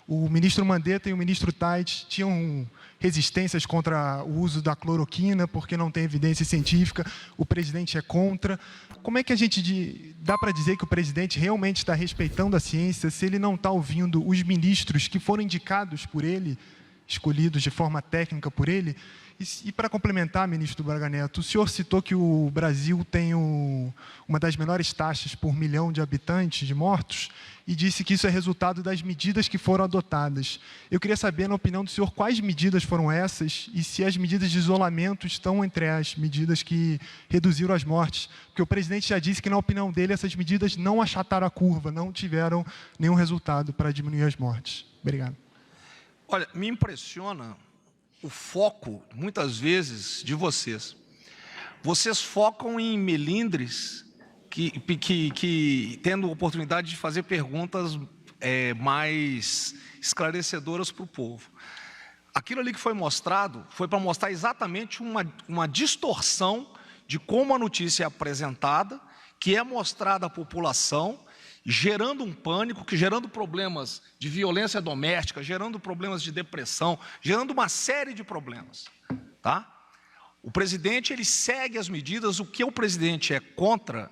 O ministro Mandetta e o ministro Tait tinham resistências contra o uso da cloroquina, porque não tem evidência científica, o presidente é contra. Como é que a gente dá para dizer que o presidente realmente está respeitando a ciência se ele não está ouvindo os ministros que foram indicados por ele, escolhidos de forma técnica por ele? E para complementar, ministro Braga Neto, o senhor citou que o Brasil tem uma das menores taxas por milhão de habitantes de mortos e disse que isso é resultado das medidas que foram adotadas. Eu queria saber, na opinião do senhor, quais medidas foram essas e se as medidas de isolamento estão entre as medidas que reduziram as mortes. Porque o presidente já disse que, na opinião dele, essas medidas não achataram a curva, não tiveram nenhum resultado para diminuir as mortes. Obrigado. Olha, me impressiona o foco, muitas vezes, de vocês. Vocês focam em melindres que tendo oportunidade de fazer perguntas mais esclarecedoras para o povo. Aquilo ali que foi mostrado foi para mostrar exatamente uma distorção de como a notícia é apresentada, que é mostrada à população, gerando um pânico, gerando problemas de violência doméstica, gerando problemas de depressão, gerando uma série de problemas. Tá? O presidente ele segue as medidas, o que o presidente é contra,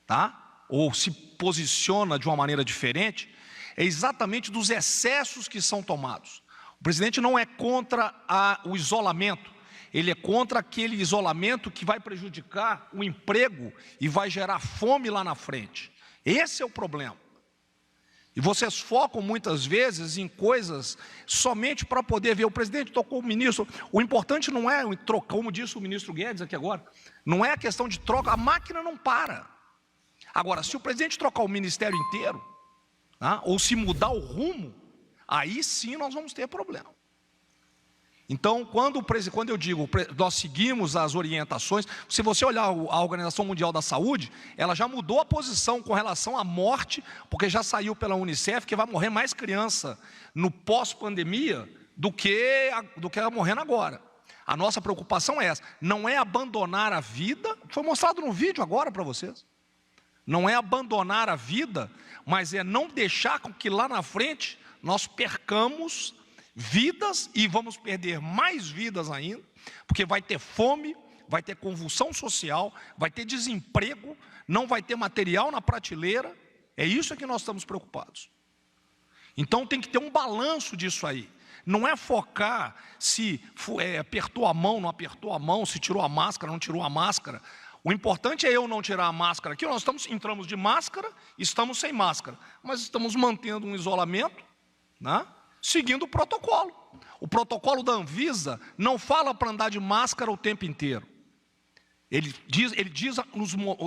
tá? Ou se posiciona de uma maneira diferente, é exatamente dos excessos que são tomados. O presidente não é contra o isolamento, ele é contra aquele isolamento que vai prejudicar o emprego e vai gerar fome lá na frente. Esse é o problema. E vocês focam muitas vezes em coisas somente para poder ver. O presidente tocou o ministro. O importante não é trocar, como disse o ministro Guedes aqui agora, não é a questão de troca, a máquina não para. Agora, se o presidente trocar o ministério inteiro, tá, ou se mudar o rumo, aí sim nós vamos ter problema. Então, quando eu digo, nós seguimos as orientações, se você olhar a Organização Mundial da Saúde, ela já mudou a posição com relação à morte, porque já saiu pela Unicef que vai morrer mais criança no pós-pandemia do que morrendo agora. A nossa preocupação é essa, não é abandonar a vida, foi mostrado no vídeo agora para vocês, não é abandonar a vida, mas é não deixar com que lá na frente nós percamos vidas e vamos perder mais vidas ainda, porque vai ter fome, vai ter convulsão social, vai ter desemprego, não vai ter material na prateleira, é isso que nós estamos preocupados. Então tem que ter um balanço disso aí, não é focar se apertou a mão, não apertou a mão, se tirou a máscara, não tirou a máscara. O importante é eu não tirar a máscara aqui, nós entramos de máscara, estamos sem máscara, mas estamos mantendo um isolamento, né? Seguindo o protocolo. O protocolo da Anvisa não fala para andar de máscara o tempo inteiro. Ele diz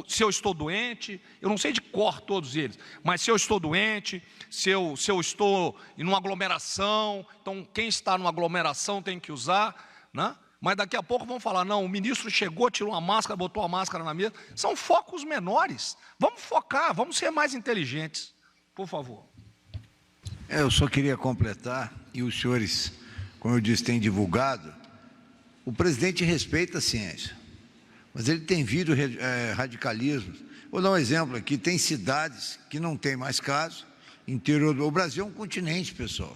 se eu estou doente, eu não sei de cor todos eles, mas se eu estou doente, se eu estou em uma aglomeração, então quem está numa aglomeração tem que usar, né? Mas daqui a pouco vão falar, não, o ministro chegou, tirou a máscara, botou a máscara na mesa. São focos menores. Vamos focar, vamos ser mais inteligentes. Por favor. Eu só queria completar, e os senhores, como eu disse, têm divulgado, o presidente respeita a ciência, mas ele tem visto radicalismos. Vou dar um exemplo aqui, tem cidades que não tem mais casos, interior do Brasil é um continente, pessoal.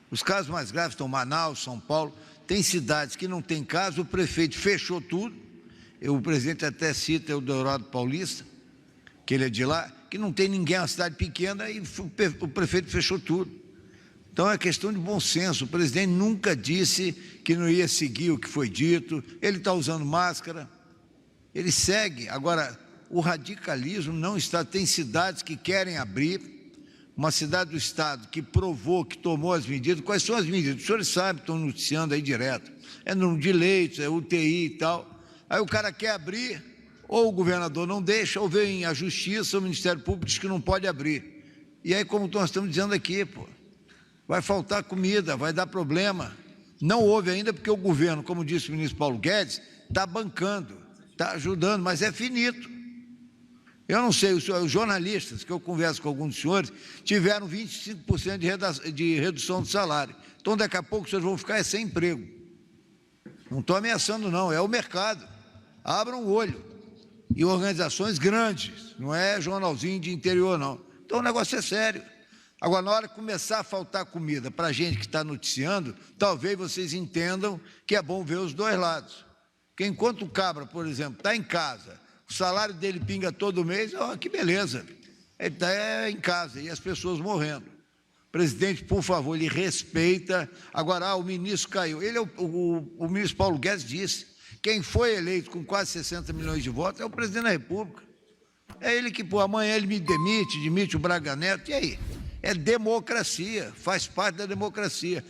Os casos mais graves estão em Manaus, São Paulo, tem cidades que não tem caso, o prefeito fechou tudo, o presidente até cita o Eldorado Paulista, que ele é de lá, que não tem ninguém, é uma cidade pequena, e o prefeito fechou tudo. Então é questão de bom senso, o presidente nunca disse que não ia seguir o que foi dito, ele está usando máscara, ele segue. Agora, o radicalismo não está, tem cidades que querem abrir, uma cidade do estado que provou, que tomou as medidas. Quais são as medidas? Os senhores sabem, estão noticiando aí direto, é número de leitos, é UTI e tal, aí o cara quer abrir, ou o governador não deixa, ou vem a justiça, o Ministério Público diz que não pode abrir. E aí, como nós estamos dizendo aqui, vai faltar comida, vai dar problema. Não houve ainda porque o governo, como disse o ministro Paulo Guedes, está bancando, está ajudando, mas é finito. Eu não sei, os jornalistas, que eu converso com alguns dos senhores, tiveram 25% de redução do salário. Então, daqui a pouco, os senhores vão ficar sem emprego. Não estou ameaçando, não, é o mercado. Abram o olho. E organizações grandes, não é jornalzinho de interior, não. Então o negócio é sério. Agora, na hora que começar a faltar comida para a gente que está noticiando, talvez vocês entendam que é bom ver os dois lados. Porque enquanto o cabra, por exemplo, está em casa, o salário dele pinga todo mês, ó, que beleza, ele está em casa e as pessoas morrendo. Presidente, por favor, ele respeita. Agora, o ministro caiu. Ele, o ministro Paulo Guedes disse, quem foi eleito com quase 60 milhões de votos é o presidente da República. É ele que, pô, amanhã ele me demite o Braga Neto, e aí? É democracia, faz parte da democracia.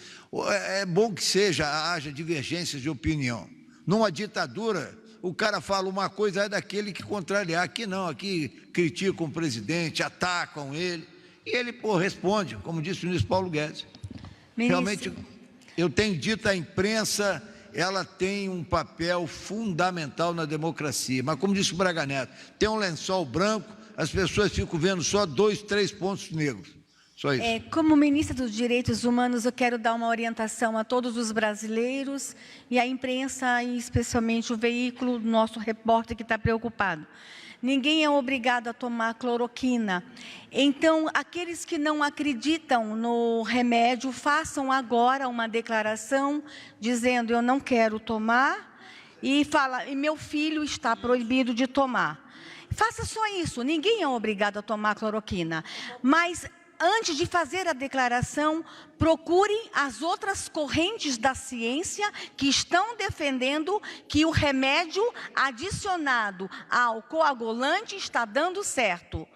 É bom que haja divergências de opinião. Numa ditadura, o cara fala uma coisa, é daquele que contrariar. Aqui não, aqui criticam o presidente, atacam ele, e ele, pô, responde, como disse o ministro Paulo Guedes. Realmente, eu tenho dito, a imprensa, ela tem um papel fundamental na democracia, mas como disse o Braga Neto, tem um lençol branco, as pessoas ficam vendo só 2, 3 pontos negros. Só isso. Como ministra dos Direitos Humanos, eu quero dar uma orientação a todos os brasileiros e à imprensa, e especialmente o veículo, nosso repórter que está preocupado. Ninguém é obrigado a tomar cloroquina. Então, aqueles que não acreditam no remédio, façam agora uma declaração dizendo: eu não quero tomar, e meu filho está proibido de tomar. Faça só isso, ninguém é obrigado a tomar cloroquina. Mas antes de fazer a declaração, procurem as outras correntes da ciência que estão defendendo que o remédio adicionado ao coagulante está dando certo.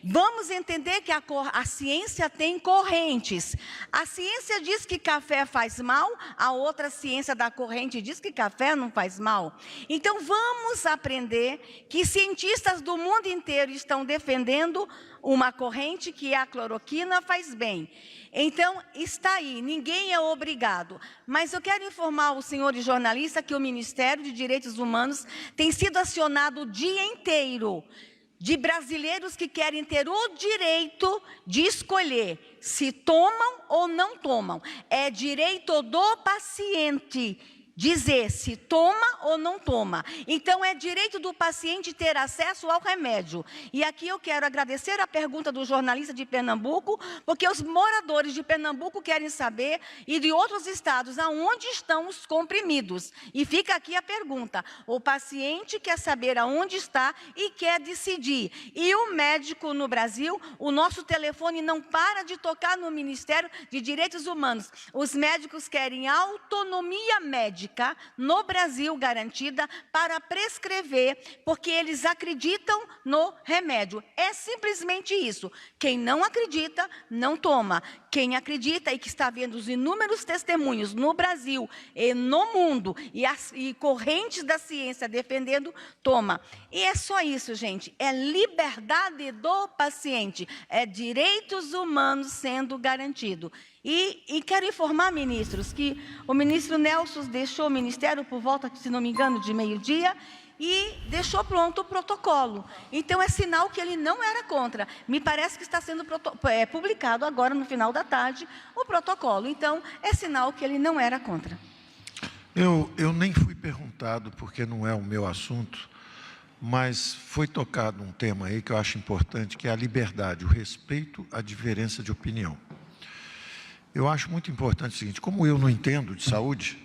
Vamos entender que a ciência tem correntes. A ciência diz que café faz mal, a outra ciência da corrente diz que café não faz mal. Então, vamos aprender que cientistas do mundo inteiro estão defendendo uma corrente que a cloroquina faz bem. Então, está aí, ninguém é obrigado. Mas eu quero informar os senhores jornalistas que o Ministério de Direitos Humanos tem sido acionado o dia inteiro de brasileiros que querem ter o direito de escolher se tomam ou não tomam. É direito do paciente dizer se toma ou não toma. Então, é direito do paciente ter acesso ao remédio. E aqui eu quero agradecer a pergunta do jornalista de Pernambuco, porque os moradores de Pernambuco querem saber, e de outros estados, aonde estão os comprimidos. E fica aqui a pergunta: o paciente quer saber aonde está e quer decidir. E o médico no Brasil, o nosso telefone não para de tocar no Ministério de Direitos Humanos. Os médicos querem autonomia médica no Brasil garantida para prescrever, porque eles acreditam no remédio. É simplesmente isso. Quem não acredita, não toma. Quem acredita e que está vendo os inúmeros testemunhos no Brasil e no mundo, e correntes da ciência defendendo, toma. E é só isso, gente. É liberdade do paciente. É direitos humanos sendo garantido. E quero informar, ministros, que o ministro Nelson deixou o ministério por volta, se não me engano, de meio-dia, e deixou pronto o protocolo. Então, é sinal que ele não era contra. Me parece que está sendo publicado agora, no final da tarde, o protocolo. Então, é sinal que ele não era contra. Eu nem fui perguntado, porque não é o meu assunto, mas foi tocado um tema aí que eu acho importante, que é a liberdade, o respeito à diferença de opinião. Eu acho muito importante o seguinte: como eu não entendo de saúde,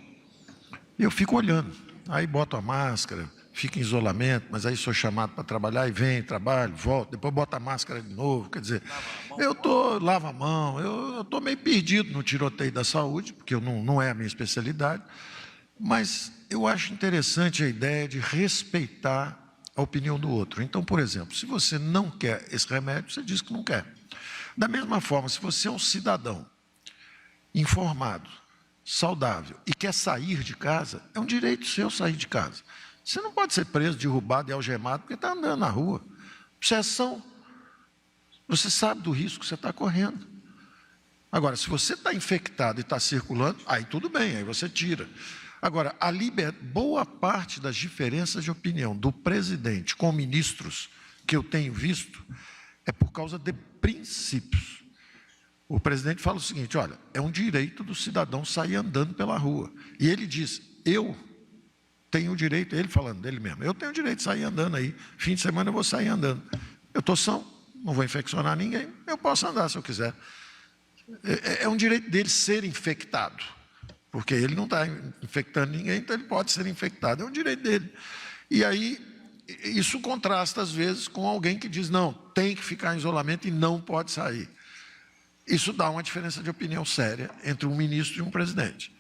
eu fico olhando, aí boto a máscara, fico em isolamento, mas aí sou chamado para trabalhar e venho, trabalho, volto, depois boto a máscara de novo. Quer dizer, lavo a mão, eu estou meio perdido no tiroteio da saúde, porque não é a minha especialidade, mas eu acho interessante a ideia de respeitar a opinião do outro. Então, por exemplo, se você não quer esse remédio, você diz que não quer. Da mesma forma, se você é um cidadão informado, saudável e quer sair de casa, é um direito seu sair de casa. Você não pode ser preso, derrubado e algemado porque está andando na rua. Obsessão. Você sabe do risco que você está correndo. Agora, se você está infectado e está circulando, aí tudo bem, aí você tira. Agora, boa parte das diferenças de opinião do presidente com ministros que eu tenho visto é por causa de princípios. O presidente fala o seguinte: olha, é um direito do cidadão sair andando pela rua. E ele diz: eu tenho o direito, ele falando dele mesmo, eu tenho o direito de sair andando aí, fim de semana eu vou sair andando. Eu estou são, não vou infeccionar ninguém, eu posso andar se eu quiser. É um direito dele ser infectado, porque ele não está infectando ninguém, então ele pode ser infectado, é um direito dele. E aí, isso contrasta, às vezes, com alguém que diz, não, tem que ficar em isolamento e não pode sair. Isso dá uma diferença de opinião séria entre um ministro e um presidente.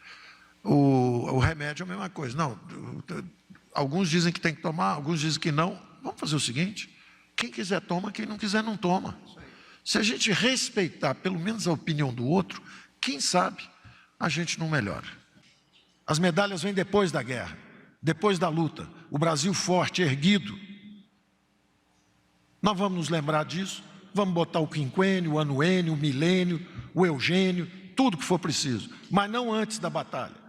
O remédio é a mesma coisa. Não, alguns dizem que tem que tomar, alguns dizem que não. Vamos fazer o seguinte, quem quiser toma, quem não quiser não toma. Se a gente respeitar pelo menos a opinião do outro, quem sabe a gente não melhora. As medalhas vêm depois da guerra, depois da luta. O Brasil forte, erguido. Nós vamos nos lembrar disso, vamos botar o quinquênio, o anuênio, o milênio, o eugênio, tudo que for preciso, mas não antes da batalha.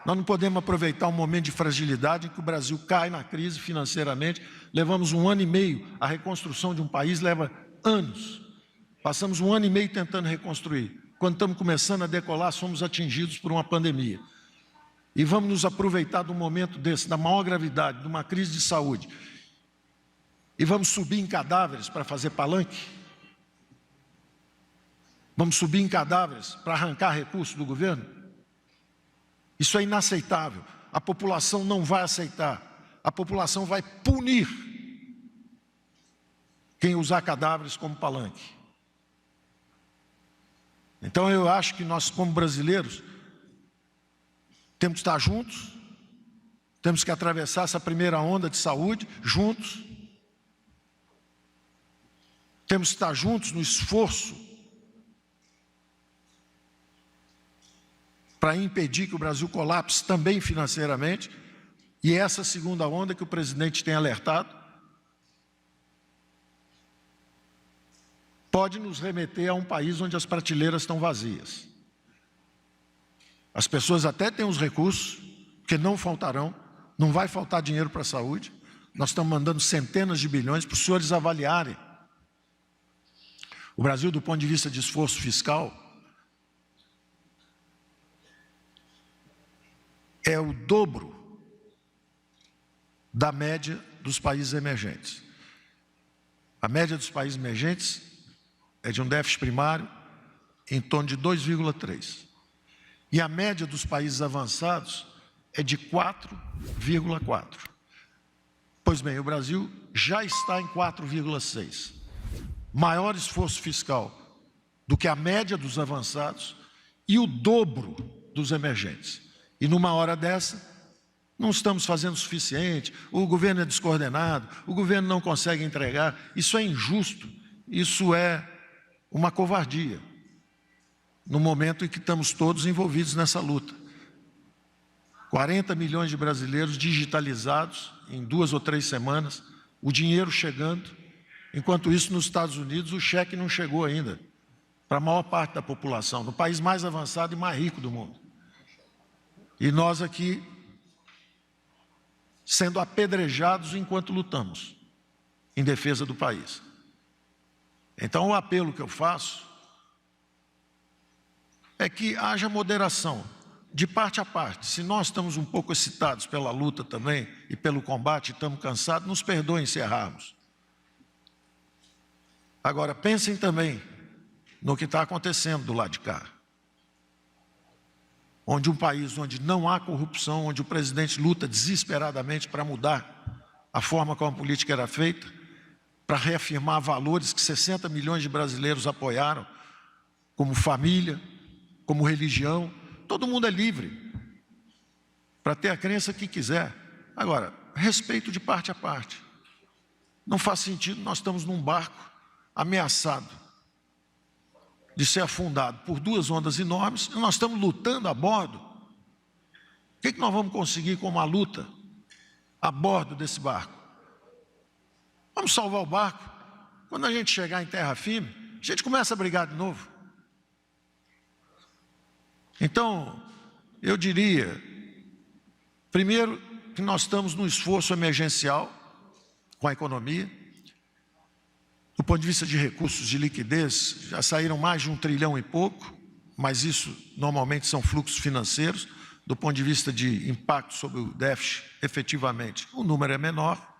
Nós não podemos aproveitar um momento de fragilidade em que o Brasil cai na crise financeiramente. Levamos 1 ano e meio, a reconstrução de um país leva anos. Passamos 1 ano e meio tentando reconstruir. Quando estamos começando a decolar, somos atingidos por uma pandemia. E vamos nos aproveitar de um momento desse, da maior gravidade, de uma crise de saúde. E vamos subir em cadáveres para fazer palanque? Vamos subir em cadáveres para arrancar recursos do governo? Isso é inaceitável. A população não vai aceitar. A população vai punir quem usar cadáveres como palanque. Então eu acho que nós, como brasileiros, temos que estar juntos, temos que atravessar essa primeira onda de saúde juntos, temos que estar juntos no esforço para impedir que o Brasil colapse também financeiramente, e essa segunda onda que o presidente tem alertado, pode nos remeter a um país onde as prateleiras estão vazias. As pessoas até têm os recursos, que não faltarão, não vai faltar dinheiro para a saúde, nós estamos mandando centenas de bilhões para os senhores avaliarem. O Brasil, do ponto de vista de esforço fiscal, é o dobro da média dos países emergentes. A média dos países emergentes é de um déficit primário em torno de 2,3. E a média dos países avançados é de 4,4. Pois bem, o Brasil já está em 4,6. Maior esforço fiscal do que a média dos avançados e o dobro dos emergentes. E numa hora dessa, não estamos fazendo o suficiente, o governo é descoordenado, o governo não consegue entregar. Isso é injusto, isso é uma covardia, no momento em que estamos todos envolvidos nessa luta. 40 milhões de brasileiros digitalizados em 2 ou 3 semanas, o dinheiro chegando, enquanto isso nos Estados Unidos o cheque não chegou ainda, para a maior parte da população, no país mais avançado e mais rico do mundo. E nós aqui, sendo apedrejados enquanto lutamos em defesa do país. Então, o apelo que eu faço é que haja moderação, de parte a parte. Se nós estamos um pouco excitados pela luta também e pelo combate, estamos cansados, nos perdoem se errarmos. Agora, pensem também no que está acontecendo do lado de cá. Onde um país onde não há corrupção, onde o presidente luta desesperadamente para mudar a forma como a política era feita, para reafirmar valores que 60 milhões de brasileiros apoiaram, como família, como religião. Todo mundo é livre para ter a crença que quiser. Agora, respeito de parte a parte. Não faz sentido, nós estamos num barco ameaçado de ser afundado por 2 ondas enormes, e nós estamos lutando a bordo. O que nós vamos conseguir com uma luta a bordo desse barco? Vamos salvar o barco. Quando a gente chegar em terra firme, a gente começa a brigar de novo. Então, eu diria, primeiro, que nós estamos num esforço emergencial com a economia. Do ponto de vista de recursos de liquidez, já saíram mais de 1 trilhão e pouco, mas isso normalmente são fluxos financeiros. Do ponto de vista de impacto sobre o déficit, efetivamente, o número é menor,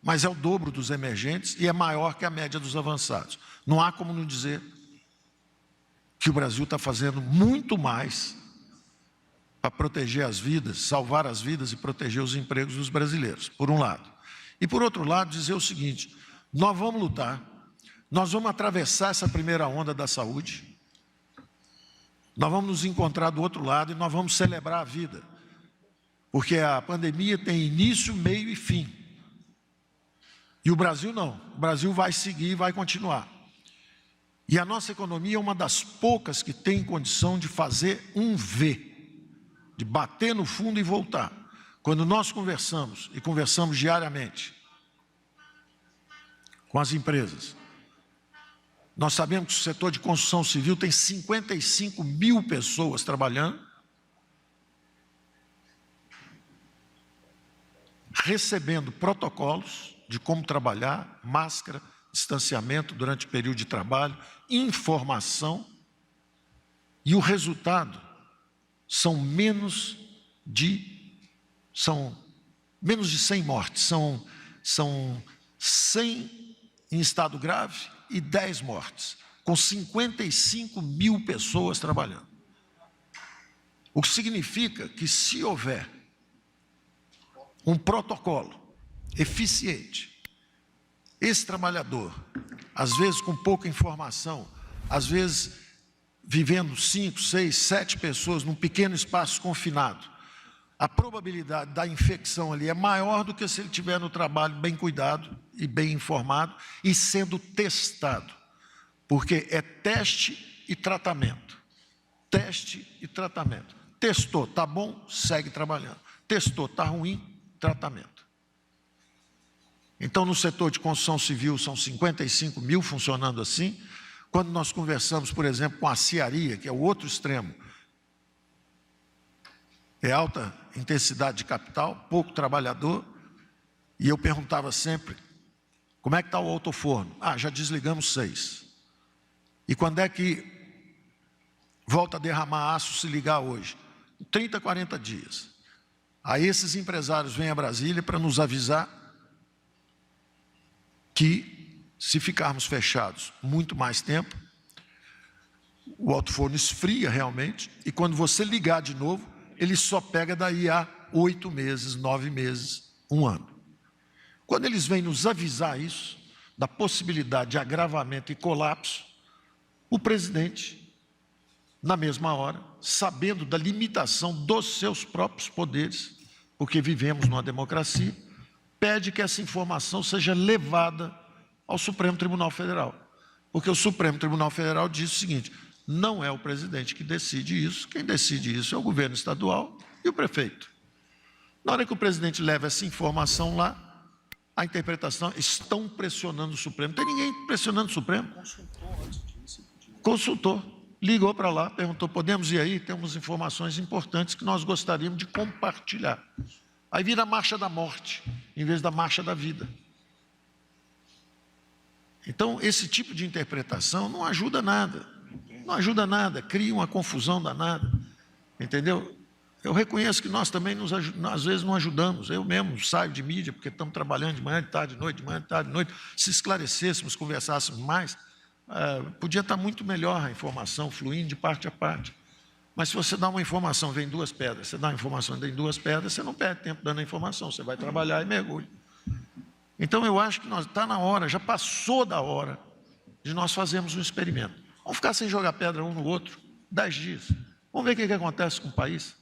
mas é o dobro dos emergentes e é maior que a média dos avançados. Não há como não dizer que o Brasil está fazendo muito mais para proteger as vidas, salvar as vidas e proteger os empregos dos brasileiros, por um lado. E, por outro lado, dizer o seguinte: nós vamos lutar, nós vamos atravessar essa primeira onda da saúde, nós vamos nos encontrar do outro lado e nós vamos celebrar a vida, porque a pandemia tem início, meio e fim. E o Brasil não, o Brasil vai seguir e vai continuar. E a nossa economia é uma das poucas que tem condição de fazer um V, de bater no fundo e voltar. Quando nós conversamos, e conversamos diariamente com as empresas, nós sabemos que o setor de construção civil tem 55 mil pessoas trabalhando, recebendo protocolos de como trabalhar, máscara, distanciamento durante o período de trabalho, informação, e o resultado são menos de 100 mortes, são 100 em estado grave e 10 mortes, com 55 mil pessoas trabalhando. O que significa que, se houver um protocolo eficiente, esse trabalhador, às vezes com pouca informação, às vezes vivendo 5, 6, 7 pessoas num pequeno espaço confinado, a probabilidade da infecção ali é maior do que se ele estiver no trabalho bem cuidado e bem informado e sendo testado, porque é teste e tratamento. Teste e tratamento. Testou, tá bom, segue trabalhando. Testou, tá ruim, tratamento. Então, no setor de construção civil, são 55 mil funcionando assim. Quando nós conversamos, por exemplo, com a Cearia, que é o outro extremo, é alta intensidade de capital, pouco trabalhador, e eu perguntava sempre: como é que está o autoforno? Ah, já desligamos 6. E quando é que volta a derramar aço se ligar hoje? 30, 40 dias. Aí esses empresários vêm a Brasília para nos avisar que, se ficarmos fechados muito mais tempo, o alto-forno esfria realmente, e quando você ligar de novo, ele só pega daí a 8 meses, 9 meses, 1 ano. Quando eles vêm nos avisar isso, da possibilidade de agravamento e colapso, o presidente, na mesma hora, sabendo da limitação dos seus próprios poderes, porque vivemos numa democracia, pede que essa informação seja levada ao Supremo Tribunal Federal. Porque o Supremo Tribunal Federal diz o seguinte: não é o presidente que decide isso, quem decide isso é o governo estadual e o prefeito. Na hora que o presidente leva essa informação lá, a interpretação, estão pressionando o Supremo. Não tem ninguém pressionando o Supremo. Consultou, ligou para lá, perguntou: podemos ir aí? Temos informações importantes que nós gostaríamos de compartilhar. Aí vira a marcha da morte, em vez da marcha da vida. Então, esse tipo de interpretação não ajuda nada. Não ajuda nada, cria uma confusão danada. Entendeu? Eu reconheço que nós também, às vezes, não ajudamos. Eu mesmo saio de mídia, porque estamos trabalhando de manhã, de tarde, de noite, de manhã, de tarde, de noite. Se esclarecêssemos, conversássemos mais, podia estar muito melhor a informação, fluindo de parte a parte. Mas se você dá uma informação, vem 2 pedras, você dá uma informação, vem 2 pedras, você não perde tempo dando a informação, você vai trabalhar e mergulha. Então, eu acho que está na hora, já passou da hora, de nós fazermos um experimento. Vamos ficar sem jogar pedra um no outro 10 dias. Vamos ver o que acontece com o país.